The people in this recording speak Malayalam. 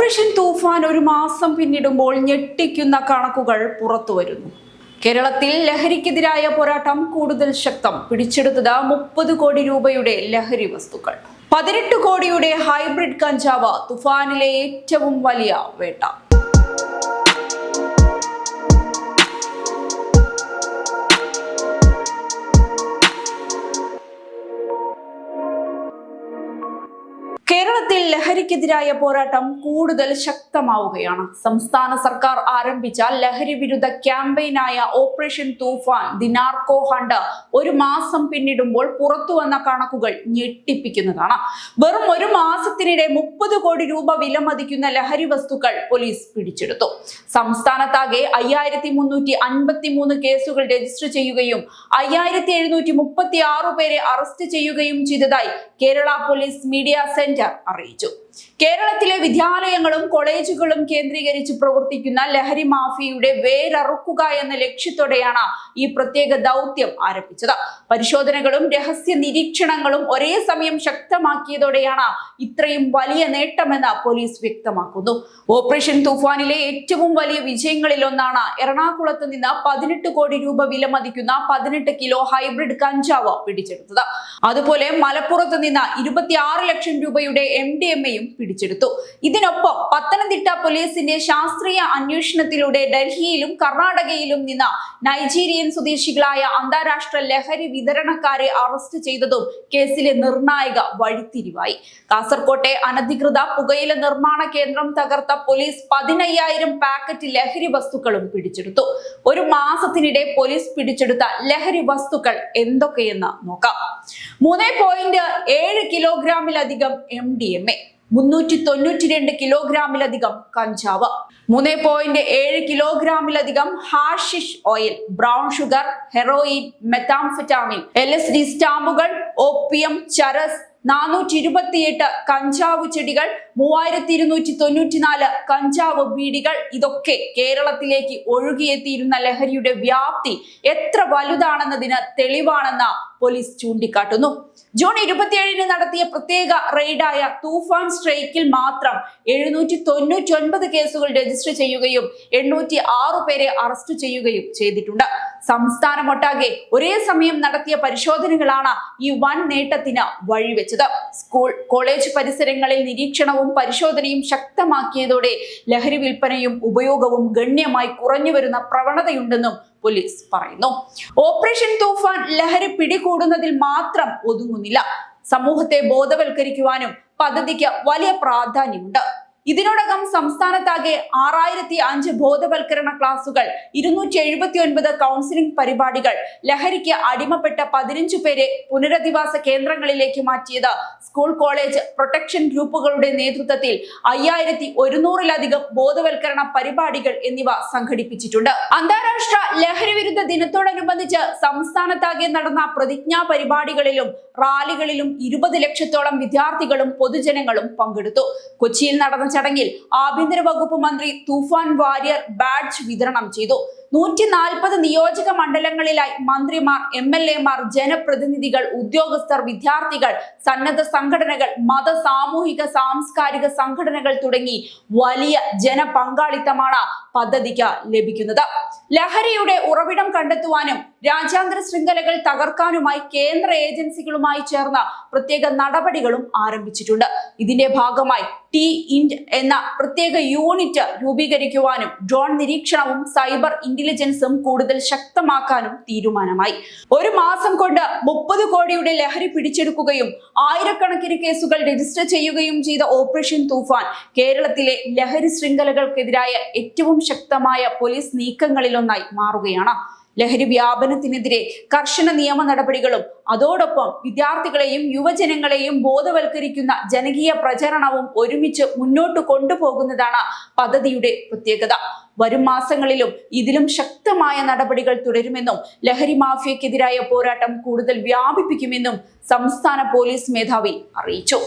ഓപ്പറേഷൻ തൂഫാൻ ഒരു മാസം പിന്നിടുമ്പോൾ ഞെട്ടിക്കുന്ന കണക്കുകൾ പുറത്തുവരുന്നു. കേരളത്തിൽ ലഹരിക്കെതിരായ പോരാട്ടം കൂടുതൽ ശക്തം. പിടിച്ചെടുത്തത് 30 കോടി രൂപയുടെ ലഹരി വസ്തുക്കൾ, 18 കോടിയുടെ ഹൈബ്രിഡ് കഞ്ചാവ്. തുഫാനിലെ ഏറ്റവും വലിയ വേട്ട. കേരളത്തിൽ ലഹരിക്കെതിരായ പോരാട്ടം കൂടുതൽ ശക്തമാവുകയാണ്. സംസ്ഥാന സർക്കാർ ആരംഭിച്ച ലഹരി വിരുദ്ധ ക്യാമ്പയിനായ operation Toofan the narco hunt ഒരു മാസം പിന്നിടുമ്പോൾ പുറത്തുവന്ന കണക്കുകൾ ഞെട്ടിപ്പിക്കുന്നതാണ്. വെറും ഒരു മാസത്തിനിടെ 30 കോടി രൂപ വിലമതിക്കുന്ന ലഹരി വസ്തുക്കൾ പോലീസ് പിടിച്ചെടുത്തു. സംസ്ഥാനത്താകെ 5353 കേസുകൾ രജിസ്റ്റർ ചെയ്യുകയും 5736 പേരെ അറസ്റ്റ് ചെയ്യുകയും ചെയ്തതായി കേരള പോലീസ് മീഡിയ സെന്റർ അറിയിച്ചു. കേരളത്തിലെ വിദ്യാലയങ്ങളും കോളേജുകളും കേന്ദ്രീകരിച്ച് പ്രവർത്തിക്കുന്ന ലഹരി മാഫിയയുടെ വേരറുക്കുക എന്ന ലക്ഷ്യത്തോടെയാണ് ഈ പ്രത്യേക ദൗത്യം ആരംഭിച്ചത്. പരിശോധനകളും രഹസ്യ നിരീക്ഷണങ്ങളും ഒരേ സമയം ശക്തമാക്കിയതോടെയാണ് ഇത്രയും വലിയ നേട്ടമെന്ന് പോലീസ് വ്യക്തമാക്കുന്നു. ഓപ്പറേഷൻ തൂഫാനിലെ ഏറ്റവും വലിയ വിജയങ്ങളിൽ ഒന്നാണ് എറണാകുളത്ത് നിന്ന് 18 കോടി രൂപ വിലമതിക്കുന്ന 18 കിലോ ഹൈബ്രിഡ് കഞ്ചാവ് പിടിച്ചെടുത്തത്. അതുപോലെ മലപ്പുറത്ത് നിന്ന് 26 ലക്ഷം രൂപയുടെ MDMA പിടിച്ചെടുത്തു. ഇതിനൊപ്പം പത്തനംതിട്ട പോലീസിന്റെ ശാസ്ത്രീയ അന്വേഷണത്തിലൂടെ ഡൽഹിയിലും കർണാടകയിലും നിന്ന് നൈജീരിയൻ സ്വദേശികളായ അന്താരാഷ്ട്ര ലഹരി വിതരണക്കാരെ അറസ്റ്റ് ചെയ്തതും കേസിലെ നിർണായക വഴിത്തിരിവായി. കാസർകോട്ടെ അനധികൃത പുകയില നിർമ്മാണ കേന്ദ്രം തകർത്ത പോലീസ് 15,000 പാക്കറ്റ് ലഹരി വസ്തുക്കളും പിടിച്ചെടുത്തു. ഒരു മാസത്തിനിടെ പോലീസ് പിടിച്ചെടുത്ത ലഹരി വസ്തുക്കൾ എന്തൊക്കെയെന്ന് നോക്കാം. 3.7 കിലോഗ്രാമിലധികം MDMA, 392 കിലോഗ്രാമിലധികം കഞ്ചാവ്, 3.7 കിലോഗ്രാമിലധികം hashish oil, brown sugar, heroin, methamphetamine, LSD സ്റ്റാമ്പുകൾ, ഓപ്പിയം, ചരസ്, 428 കഞ്ചാവ് ചെടികൾ, 3294 കഞ്ചാവ് ബീഡികൾ. ഇതൊക്കെ കേരളത്തിലേക്ക് ഒഴുകിയെത്തിയിരുന്ന ലഹരിയുടെ വ്യാപ്തി എത്ര വലുതാണെന്നതിന് തെളിവാണെന്ന് പോലീസ് ചൂണ്ടിക്കാട്ടുന്നു. ജൂൺ 27 നടത്തിയ പ്രത്യേക റെയ്ഡായ തൂഫാൻ സ്ട്രൈക്കിൽ മാത്രം 799 കേസുകൾ രജിസ്റ്റർ ചെയ്യുകയും 806 പേരെ അറസ്റ്റ് ചെയ്യുകയും ചെയ്തിട്ടുണ്ട്. സംസ്ഥാനമൊട്ടാകെ ഒരേ സമയം നടത്തിയ പരിശോധനകളാണ് ഈ വൻ നേട്ടത്തിന് വഴിവെച്ചത്. സ്കൂൾ കോളേജ് പരിസരങ്ങളിൽ നിരീക്ഷണവും പരിശോധനയും ശക്തമാക്കിയതോടെ ലഹരി വിൽപ്പനയും ഉപയോഗവും ഗണ്യമായി കുറഞ്ഞു വരുന്ന പ്രവണതയുണ്ടെന്നും പോലീസ് പറയുന്നു. ഓപ്പറേഷൻ തൂഫാൻ ലഹരി പിടികൂടുന്നതിൽ മാത്രം ഒതുങ്ങുന്നില്ല. സമൂഹത്തെ ബോധവൽക്കരിക്കുവാനും പദ്ധതിക്ക് വലിയ പ്രാധാന്യമുണ്ട്. ഇതിനോടകം സംസ്ഥാനത്താകെ 6005 ബോധവൽക്കരണ ക്ലാസുകൾ, 279 കൗൺസിലിംഗ് പരിപാടികൾ, ലഹരിക്ക് അടിമപ്പെട്ട 15 പേരെ പുനരധിവാസ കേന്ദ്രങ്ങളിലേക്ക് മാറ്റിയത്, സ്കൂൾ കോളേജ് പ്രൊട്ടക്ഷൻ ഗ്രൂപ്പുകളുടെ നേതൃത്വത്തിൽ 5100-ലധികം ബോധവൽക്കരണ പരിപാടികൾ എന്നിവ സംഘടിപ്പിച്ചിട്ടുണ്ട്. അന്താരാഷ്ട്ര ലഹരി വിരുദ്ധ ദിനത്തോടനുബന്ധിച്ച് സംസ്ഥാനത്താകെ നടന്ന പ്രതിജ്ഞാ പരിപാടികളിലും റാലികളിലും 20 ലക്ഷത്തോളം വിദ്യാർത്ഥികളും പൊതുജനങ്ങളും പങ്കെടുത്തു. കൊച്ചിയിൽ നടന്ന ചടങ്ങിൽ ആഭ്യന്തര വകുപ്പ് മന്ത്രി തൂഫാൻ വാരിയർ ബാഡ്ജ് വിതരണം ചെയ്തു. 140 നിയോജക മണ്ഡലങ്ങളിലായി മന്ത്രിമാർ, MLA-മാർ, ജനപ്രതിനിധികൾ, ഉദ്യോഗസ്ഥർ, വിദ്യാർത്ഥികൾ, സന്നദ്ധ സംഘടനകൾ, മത, സാമൂഹിക, സാംസ്കാരിക സംഘടനകൾ തുടങ്ങി വലിയ ജനപങ്കാളിത്തമാണ് പദ്ധതിക്ക് ലഭിക്കുന്നത്. ലഹരിയുടെ ഉറവിടം കണ്ടെത്തുവാനും രാജ്യാന്തര ശൃംഖലകൾ തകർക്കാനുമായി കേന്ദ്ര ഏജൻസികളുമായി ചേർന്ന് പ്രത്യേക നടപടികളും ആരംഭിച്ചിട്ടുണ്ട്. ഇതിന്റെ ഭാഗമായി T-INT എന്ന പ്രത്യേക യൂണിറ്റ് രൂപീകരിക്കുവാനും ഡ്രോൺ നിരീക്ഷണവും സൈബർ ഇന്റലിജൻസും കൂടുതൽ ശക്തമാക്കാനും തീരുമാനമായി. ഒരു മാസം കൊണ്ട് 30 കോടിയുടെ ലഹരി പിടിച്ചെടുക്കുകയും ആയിരക്കണക്കിന് കേസുകൾ രജിസ്റ്റർ ചെയ്യുകയും ചെയ്ത ഓപ്പറേഷൻ തൂഫാൻ കേരളത്തിലെ ലഹരി ശൃംഖലകൾക്കെതിരായ ഏറ്റവും ശക്തമായ പോലീസ് നീക്കങ്ങളിലൊന്നായി മാറുകയാണ്. ലഹരി വ്യാപനത്തിനെതിരെ കർശന നിയമ നടപടികളും അതോടൊപ്പം വിദ്യാർത്ഥികളെയും യുവജനങ്ങളെയും ബോധവൽക്കരിക്കുന്ന ജനകീയ പ്രചരണവും ഒരുമിച്ച് മുന്നോട്ട് കൊണ്ടുപോകുന്നതാണ് പദ്ധതിയുടെ പ്രത്യേകത. വരും മാസങ്ങളിലും ഇതിലും ശക്തമായ നടപടികൾ തുടരുമെന്നും ലഹരി മാഫിയക്കെതിരായ പോരാട്ടം കൂടുതൽ വ്യാപിപ്പിക്കുമെന്നും സംസ്ഥാന പോലീസ് മേധാവി അറിയിച്ചു.